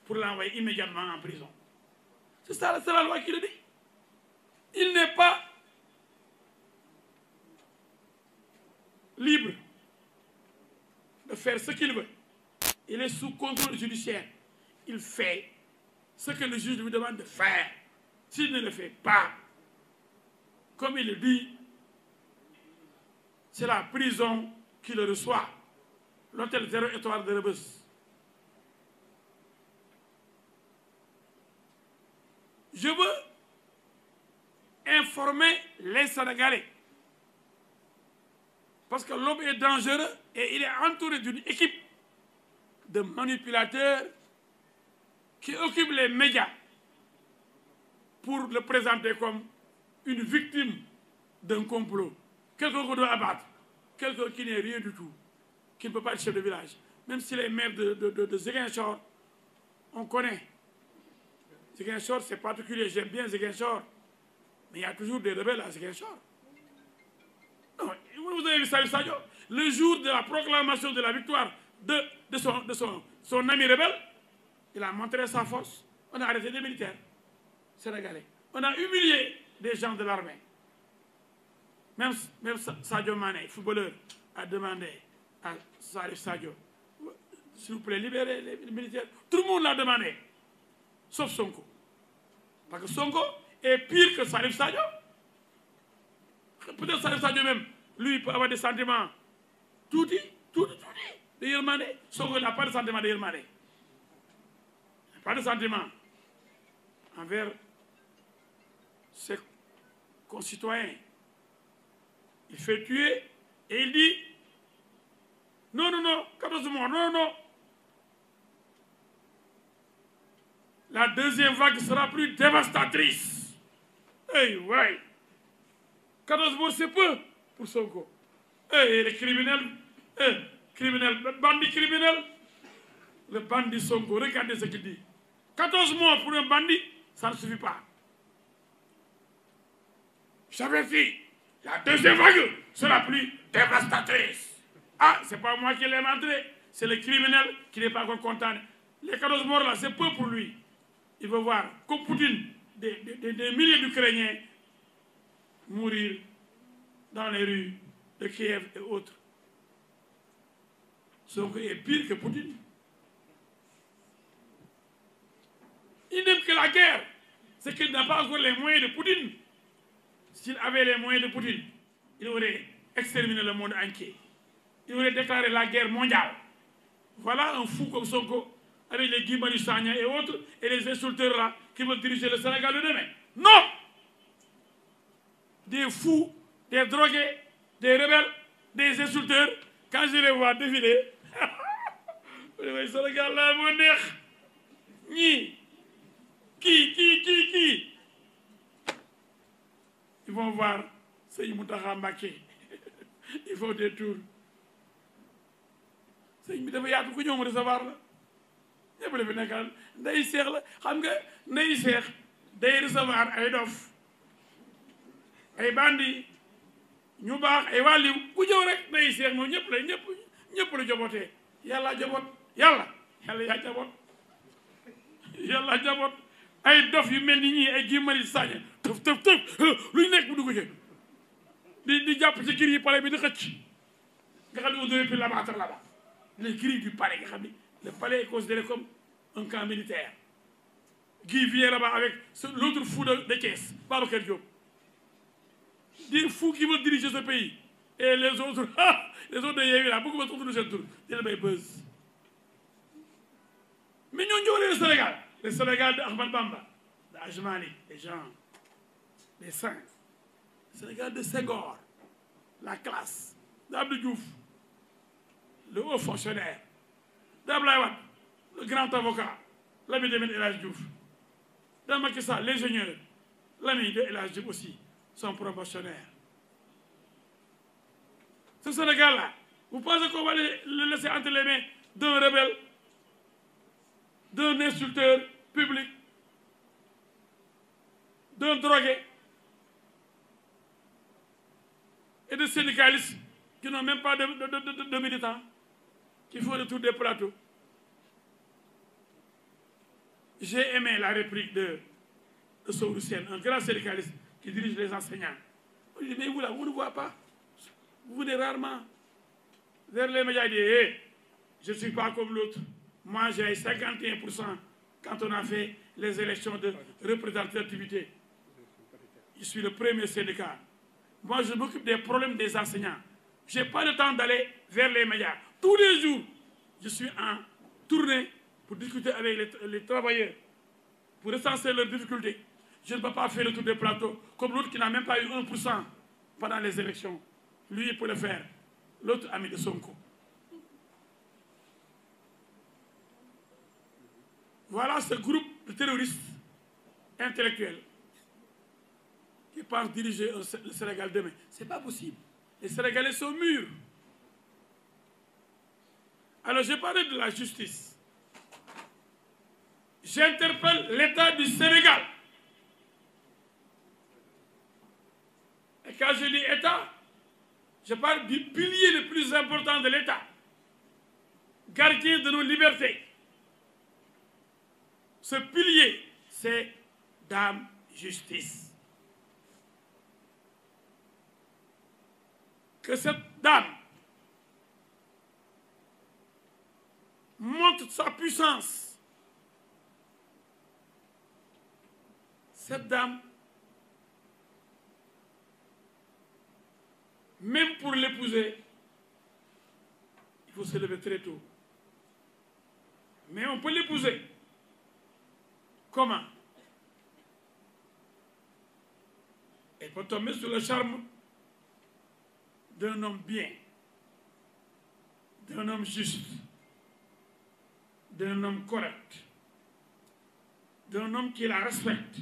pour l'envoyer immédiatement en prison. C'est la loi qui le dit. Il n'est pas libre de faire ce qu'il veut. Il est sous contrôle judiciaire. Il fait ce que le juge lui demande de faire. S'il ne le fait pas, comme il le dit, c'est la prison qui le reçoit. L'hôtel 0 étoile de Rebeuss. Je veux informer les Sénégalais. Parce que l'homme est dangereux et il est entouré d'une équipe de manipulateurs qui occupent les médias pour le présenter comme une victime d'un complot. Quelqu'un qu'on doit abattre. Quelqu'un qui n'est rien du tout. Qui ne peut pas être chef de village. Même si les maires de Ziguinchor, on connaît. Ziguinchor, c'est particulier. J'aime bien Ziguinchor. Mais il y a toujours des rebelles à Ziguinchor. Non, vous avez vu Salif Sadio? Le jour de la proclamation de la victoire de son ami rebelle, il a montré sa force. On a arrêté des militaires sénégalais. On a humilié des gens de l'armée. Même Sadio Mané, footballeur, a demandé à Salif Sadio, s'il vous plaît, libérez les militaires. Tout le monde l'a demandé, sauf Sonko. Parce que Sonko est pire que Salif Sadio. Peut-être Salif Sadio même, lui, peut avoir des sentiments tout dit, de Yermane. Sonko n'a pas de sentiments de Yermane. Pas de sentiments envers ses concitoyens. Il fait tuer et il dit non, 14 morts, non. La deuxième vague sera plus dévastatrice. Hey, ouais. 14 morts, c'est peu pour Sonko. Hey, les criminels, bandit criminel, le bandit Sonko, regardez ce qu'il dit. 14 morts pour un bandit, ça ne suffit pas. J'avais dit, la deuxième vague sera plus dévastatrice. Ah, c'est pas moi qui l'ai inventé, c'est le criminel qui n'est pas encore content. Les 14 morts là, c'est peu pour lui. Il veut voir, comme Poutine, des milliers d'Ukrainiens mourir dans les rues de Kiev et autres. Sonko est pire que Poutine. Il n'aime que la guerre. C'est qu'il n'a pas encore les moyens de Poutine. S'il avait les moyens de Poutine, il aurait exterminé le monde entier. Il aurait déclaré la guerre mondiale. Voilà un fou comme Sonko, avec les Guy Marius Sagna et autres, et les insulteurs là, qui veulent diriger le Sénégal de demain. Non! Des fous, des drogués, des rebelles, des insulteurs, quand je les vois défiler, le Sénégal là, mon neex, ni qui ils vont voir Seigne Mountakha Mbacké. Il faut des tours. Seigne bi dafa yaatu ku ñëw mu recevoir la ñëpp la fi nekkal ndey seex la xam nga ndey seex day recevoir ay dof ay bandi ñu baax ay wàlliw ku ñëw rek ndey seex moom ñëpp la jobotee yàlla jobot yàlla yaa jobot yàlla jobot ay dof yu mel ni ñii ay Guy Marius Sagna tëf lu ñu nekk bu dugg ci di jàpp ci gris yi palais bi di xëcc nga xam ne on aurait pu l'abattre là-bas les grilles du palais nga xam ne le palais est considéré comme un camp militaire. Guy vient là-bas avec l'autre fou de Thiès, Babacar Diop. Des fous qui veulent diriger ce pays. Et les autres de Yewwi là, beaucoup de choses de tour. Ils ont buzz. Mais nous avons le Sénégal de Ahmad Bamba, de Ajmani, des gens, des saints. Le Sénégal de Senghor, la classe, d'Abdou Diouf, le haut fonctionnaire, d'Abdoulaye Wade, le grand avocat, l'ami de El Hadji Diouf, de Macky Sall, l'ingénieur, l'ami de El Hadji Diouf aussi, son promotionnaire. Ce Sénégal-là, vous pensez qu'on va le laisser entre les mains d'un rebelle, d'un insulteur public, d'un drogué et de syndicalistes qui n'ont même pas de militants, qui font le tour des plateaux. j'ai aimé la réplique de Sow Sen, un grand syndicaliste qui dirige les enseignants. On lui dit, mais vous là, vous ne voyez pas. Vous venez rarement vers les médias et dites, hey, je ne suis pas comme l'autre. Moi, j'ai 51% quand on a fait les élections de représentativité. Je suis le premier syndicat. Moi, je m'occupe des problèmes des enseignants. Je n'ai pas le temps d'aller vers les médias. Tous les jours, je suis en tournée pour discuter avec les travailleurs, pour recenser leurs difficultés. Je ne peux pas faire le tour des plateaux comme l'autre qui n'a même pas eu 1% pendant les élections. Lui, il peut le faire. L'autre ami de Sonko. Voilà ce groupe de terroristes intellectuels qui pensent diriger le Sénégal demain. Ce n'est pas possible. Les Sénégalais sont mûrs. Alors, j'ai parlé de la justice. J'interpelle l'État du Sénégal. Et quand je dis État, je parle du pilier le plus important de l'État, gardien de nos libertés. Ce pilier, c'est Dame Justice. Que cette dame montre sa puissance. Cette dame, même pour l'épouser, il faut se lever très tôt. Mais on peut l'épouser. Comment? Elle peut tomber sous le charme d'un homme bien, d'un homme juste, d'un homme correct, d'un homme qui la respecte,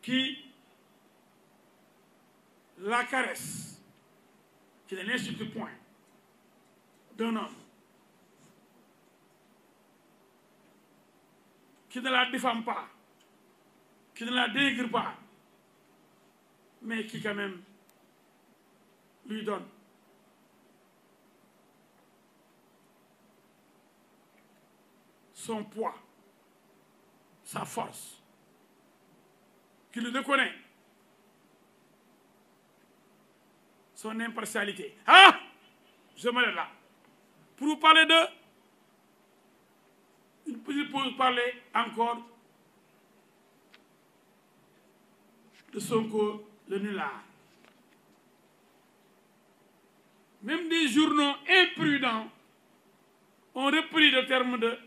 qui la caresse, qui ne l'insulte point, d'un homme qui ne la diffame pas, qui ne la dénigre pas, mais qui quand même lui donne son poids, sa force, qui le reconnaît, son impartialité. Ah! Je me lève là. Pour vous parler de... Une petite pause, parler encore de Sonko le nulard. Même des journaux imprudents ont repris le terme de